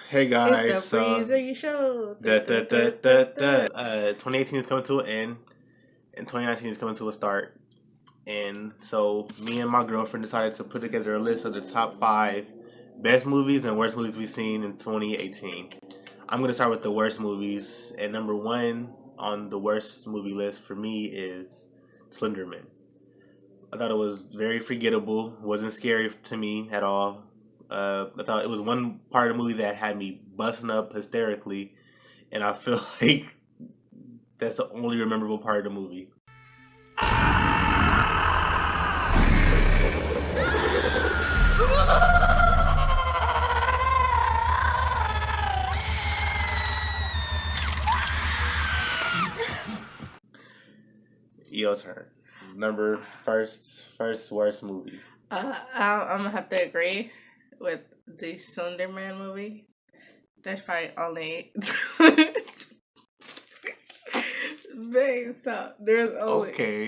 Hey It's guys, the so Breezer Show. 2018 is coming to an end, and 2019 is coming to a start. And so, me and my girlfriend decided to put together a list of the top 5 best movies and worst movies we've seen in 2018. I'm going to start with the worst movies, and number one on the worst movie list for me is Slenderman. I thought it was very forgettable, wasn't scary to me at all. I thought it was one part of the movie that had me busting up hysterically, and I feel like that's the only memorable part of the movie. Your turn. Number first worst movie. I'm gonna have to agree with the Slenderman movie. There's probably only. Babe, stop. Okay.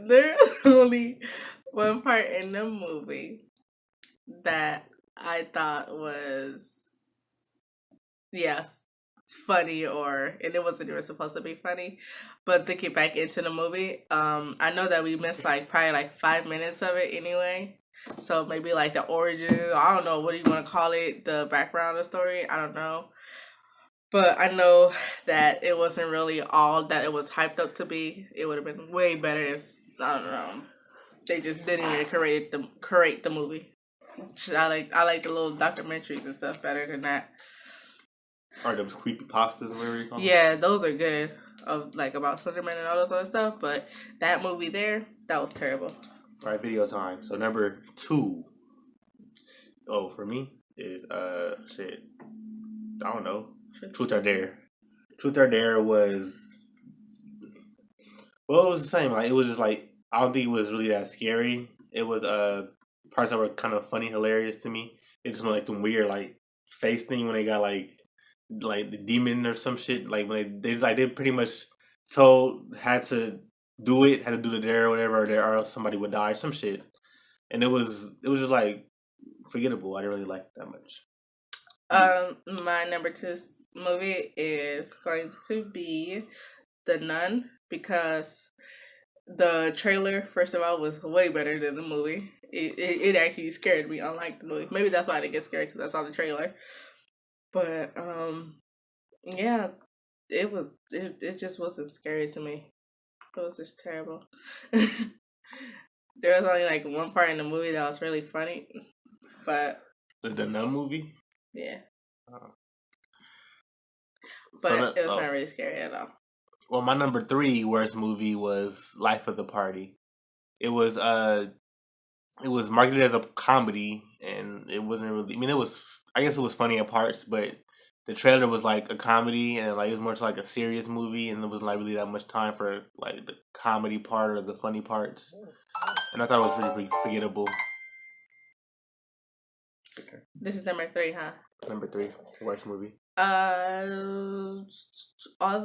There's only one part in the movie that I thought was yes funny, and it wasn't even supposed to be funny, but to get back into the movie, I know that we missed like probably like 5 minutes of it anyway, so maybe like the origin, I don't know, what do you want to call it, the background of the story, I don't know, but I know that it wasn't really all that it was hyped up to be. It would have been way better if, I don't know, they just didn't even create the movie. I like the little documentaries and stuff better than that. Or the creepy pastas, whatever you call them. Yeah, those are good. Of like about Slenderman and all those other stuff, but that movie there, that was terrible. All right, video time. So number 2. Oh, for me is shit. I don't know. Truth or Dare. Truth or Dare was, well, it was the same. Like, it was just like, I don't think it was really that scary. It was parts that were kind of funny, hilarious to me. It just like the weird like face thing when they got like the demon or some shit. Like when they pretty much had to had to do the dare or whatever, or else somebody would die or some shit. And it was just like forgettable. I didn't really like it that much. My number 2 movie is going to be The Nun, because the trailer, first of all, was way better than the movie. It actually scared me, unlike the movie. Maybe that's why I didn't get scared, because I saw the trailer. But yeah, it just wasn't scary to me. It was just terrible. There was only like one part in the movie that was really funny, but The Nun movie. yeah, Uh, but it was not really scary at all. Well, my number 3 worst movie was Life of the Party. It was marketed as a comedy, and it wasn't really. I mean, I guess it was funny at parts, but the trailer was like a comedy, and like it was more like a serious movie, and there wasn't like really that much time for like the comedy part or the funny parts. And I thought it was pretty forgettable. This is number 3, huh? Number 3 worst movie. Although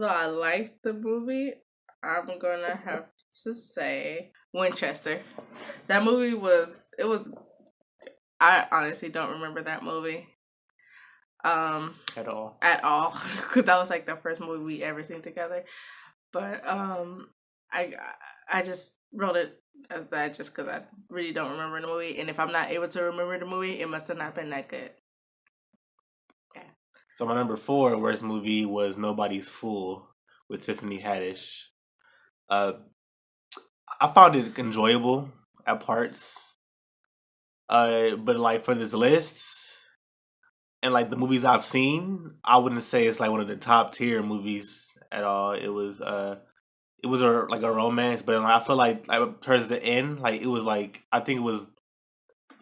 I liked the movie, I'm gonna have to say Winchester. That movie was. I honestly don't remember that movie. At all. Because that was like the first movie we ever seen together. But I just wrote it as that just because I really don't remember the movie, and if I'm not able to remember the movie, it must have not been that good. Yeah. So my number 4 worst movie was Nobody's Fool with Tiffany Haddish. I found it enjoyable at parts, but like for this list and like the movies I've seen, I wouldn't say it's like one of the top tier movies at all. It was like a romance, but I feel like towards the end, like it was like I think it was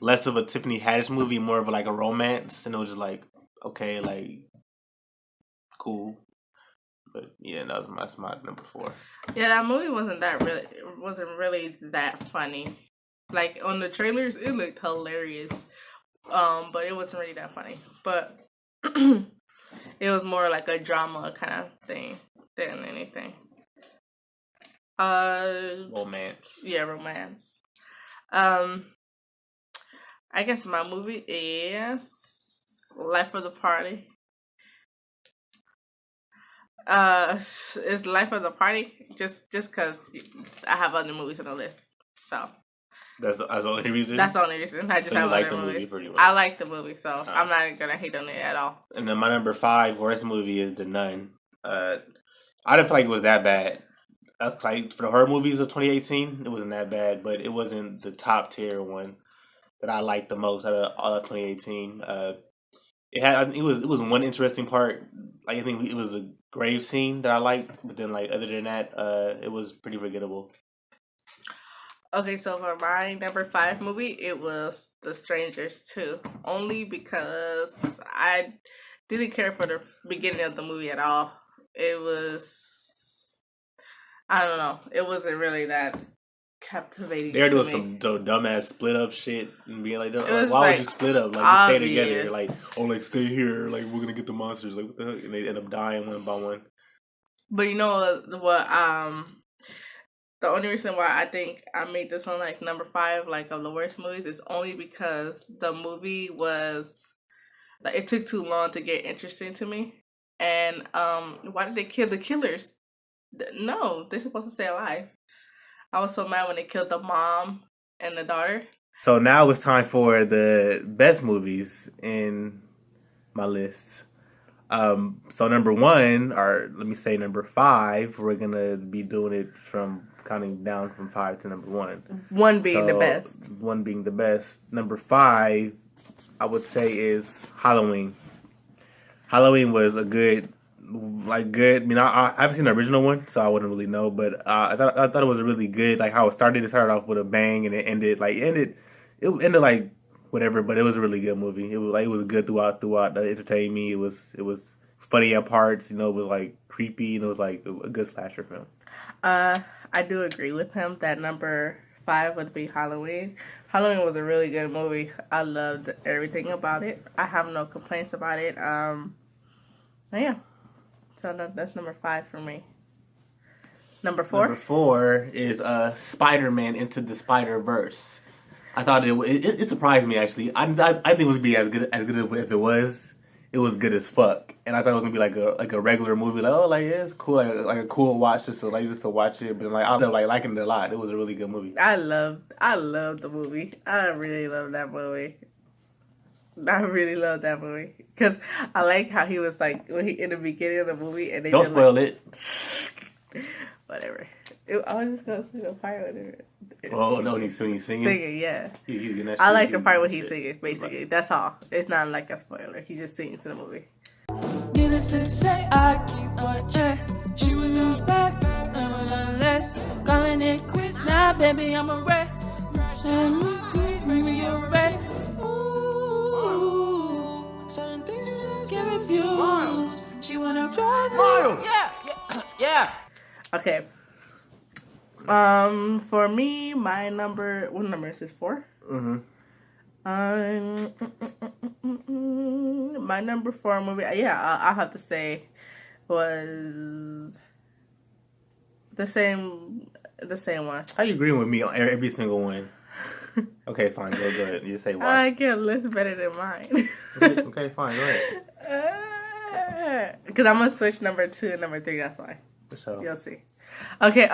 less of a Tiffany Haddish movie, more of like a romance, and it was just like okay, like cool. But yeah, that's my number 4. Yeah, that movie wasn't really that funny. Like on the trailers, it looked hilarious. But it wasn't really that funny. But it was more like a drama kind of thing than anything. Romance. Yeah, romance. I guess my movie is Life of the Party. It's Life of the Party. Just because I have other movies on the list, so That's the only reason. that's the only reason. I just So you have like other the movie movies. pretty much. I like the movie, so I'm not gonna hate on it at all. And then my number 5 worst movie is The Nun. I didn't feel like it was that bad. Like for the horror movies of 2018, it wasn't that bad, but it wasn't the top tier one that I liked the most out of all of 2018. It was one interesting part. Like I think it was a grave scene that I liked, but then like other than that, it was pretty forgettable. Okay, so for my number 5 movie, it was The Strangers 2. Only because I didn't care for the beginning of the movie at all. It was, I don't know, it wasn't really that captivating. They're doing some dumbass split up shit and being like, why like, would you split up? Like, just stay together. Like, oh, like stay here. Like, we're gonna get the monsters. Like, what the heck? And they end up dying one by one. But you know what? The only reason why I think I made this one like number 5, like of the worst movies, is only because the movie was like it took too long to get interesting to me. And why did they kill the killers? No, they're supposed to stay alive. I was so mad when they killed the mom and the daughter. So now it's time for the best movies in my list. So number 1, or let me say number 5, we're gonna be doing it from counting down from 5 to number 1. 1 being the best. 1 being the best. Number 5, I would say, is Halloween. Halloween was a good. I mean, I haven't seen the original one, so I wouldn't really know. But I thought it was a really good, like how it started. It started off with a bang, and it ended like whatever. But it was a really good movie. It was good throughout. It entertained me. It was funny at parts. You know, it was like creepy, and it was like a good slasher film. I do agree with him that number 5 would be Halloween. Halloween was a really good movie. I loved everything about it. I have no complaints about it. Yeah. So that's number 5 for me. Number 4? Number 4 is Spider-Man Into the Spider-Verse. I thought it surprised me actually. I think it would be as good as it was. It was good as fuck, and I thought it was gonna be like a regular movie. Like, oh, like yeah, it's cool, like a cool watch just to watch it. But like I ended up liking it a lot. It was a really good movie. I loved the movie. I really loved that movie. I really love that movie because I like how he was like when he in the beginning of the movie and they don't spoil it. Whatever. I was just gonna see the part with it. Oh no, he's singing. Singing, yeah. He's I like the part when he's singing. Basically, that's all. It's not like a spoiler. He just sings in the movie. Needless to say, I keep watching. She was on back, I'm less. Calling it quits now, baby. I'm a wreck. Please bring me your wreck. Ooh, certain things you just can't refuse. Miles. She wanna drive Miles. Yeah. Okay. For me, my number. What number is this? 4? Mm-hmm. My number 4 movie. Yeah, I'll have to say was the same one. How you agreeing with me on every single one? Okay, fine. Go ahead. You say why? I get a list better than mine. Okay, fine. Go ahead. Because I'm gonna switch number 2 and number 3. That's why. So. You'll see. Okay.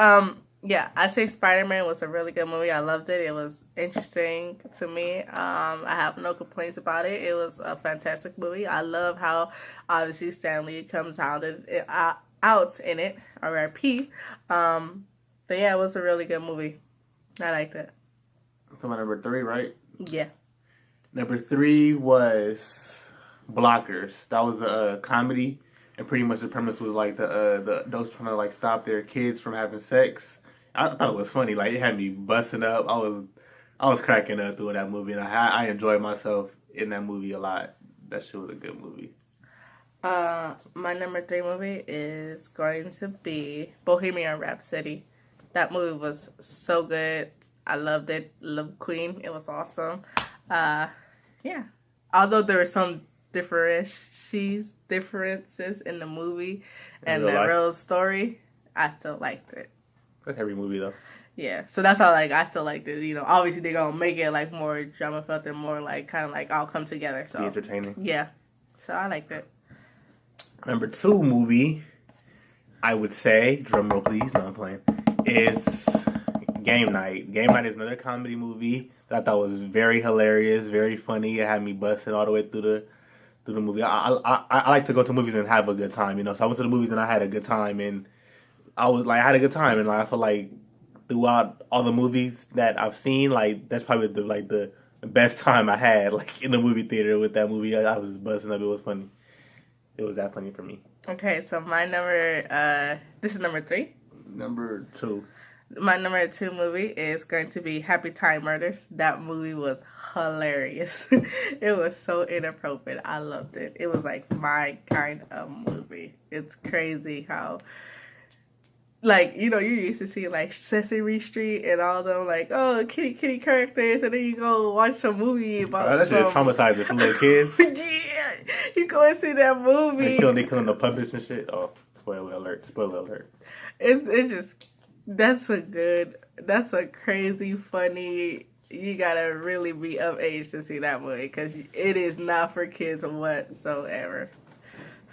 Yeah, I'd say Spider-Man was a really good movie. I loved it. It was interesting to me. I have no complaints about it. It was a fantastic movie. I love how obviously Stan Lee comes out in it. R.I.P. But yeah, it was a really good movie. I liked it. So my number 3, right? Yeah. Number 3 was Blockers. That was a comedy, and pretty much the premise was like the those trying to like stop their kids from having sex. I thought it was funny. Like it had me busting up. I was cracking up through that movie, and I enjoyed myself in that movie a lot. That shit was a good movie. My number 3 movie is going to be Bohemian Rhapsody. That movie was so good. I loved it. Loved Queen. It was awesome. Yeah. Although there were some differences in the movie and the real story, I still liked it. That's every movie though. Yeah. So that's how like I still liked it. You know, obviously they're gonna make it like more drama filled and more like kind of like all come together. So be entertaining. Yeah. so I liked it. Number 2 movie, I would say, drum roll please, no I'm playing, is Game Night. Game Night is another comedy movie that I thought was very hilarious, very funny. It had me busting all the way through the movie. I like to go to movies and have a good time, you know. So I went to the movies and I had a good time, and I had a good time, and like, I feel like throughout all the movies that I've seen, like that's probably the best time I had, like in the movie theater with that movie. I was busting up. It was funny. It was that funny for me. Okay, so my number, this is number 3. Number 2. My number 2 movie is going to be Happy Time Murders. That movie was hilarious. It was so inappropriate. I loved it. It was like my kind of movie. It's crazy how, like, you know, you used to see like Sesame Street and all them like, oh, kitty characters, and then you go watch a movie about that shit is traumatizing for little kids. Yeah, you go and see that movie. They killing the puppets and shit. Oh, spoiler alert! Spoiler alert! It's just that's a crazy funny. You gotta really be of age to see that movie because it is not for kids whatsoever.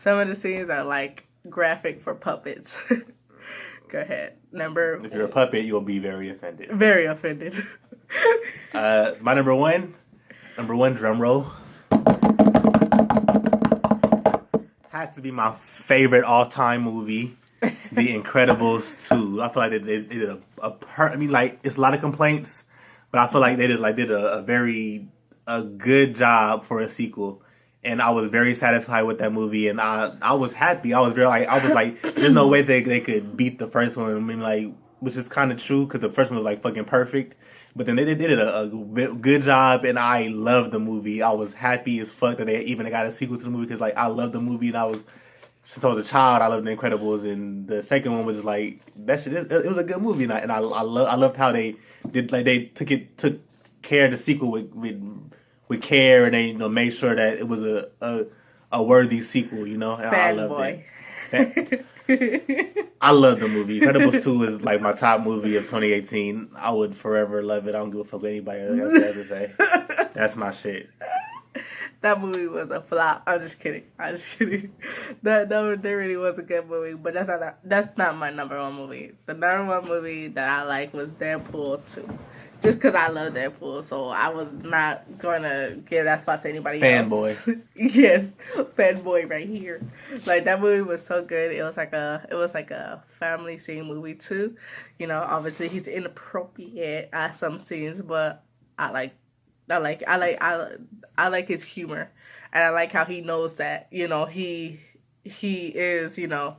Some of the scenes are like graphic for puppets. Go ahead. If you're a puppet, you'll be very offended. Very offended. My number one, drum roll, has to be my favorite all-time movie, The Incredibles 2. I feel like they did I mean, like, it's a lot of complaints, but I feel like they did a very good job for a sequel. And I was very satisfied with that movie, and I was happy. I was like, there's no way they could beat the first one. I mean, like, which is kind of true because the first one was like fucking perfect. But then they did a good job, and I loved the movie. I was happy as fuck that they even got a sequel to the movie because like I loved the movie, and since I was a child, I loved The Incredibles, and the second one was like that shit. It was a good movie, and I loved how they did, like, they took care of the sequel with care, and they, you know, made sure that it was a worthy sequel, you know. And I loved it. I love the movie. Incredibles 2 is like my top movie of 2018. I would forever love it. I don't give a fuck what anybody else has to say. That's my shit. That movie was a flop. I'm just kidding. That really was a good movie, but that's not my number 1 movie. The number 1 movie that I like was Deadpool 2. Just because I love Deadpool, so I was not going to give that spot to anybody else. Fanboy. Yes, fanboy right here. Like, that movie was so good. It was like a family scene movie too. You know, obviously he's inappropriate at some scenes, but I like his humor, and I like how he knows that, you know, he is, you know,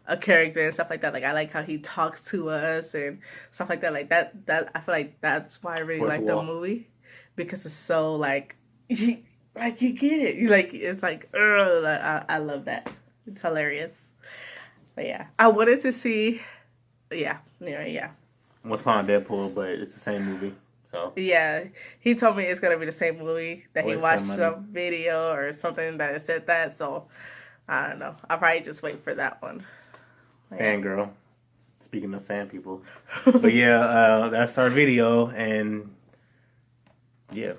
a character and stuff like that. Like, I like how he talks to us and stuff like that. Like that I feel like that's why I really like the movie, because it's so like you get it. You like, it's like, I love that. It's hilarious. But yeah, I wanted to see. Yeah. What's on Deadpool, but it's the same movie. So yeah, he told me it's gonna be the same movie that he watched some video or something that it said that. So I don't know. I'll probably just wait for that one. Fangirl. Speaking of fan people. But yeah, that's our video, and yeah.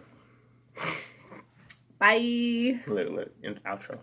Bye. Look, in outro.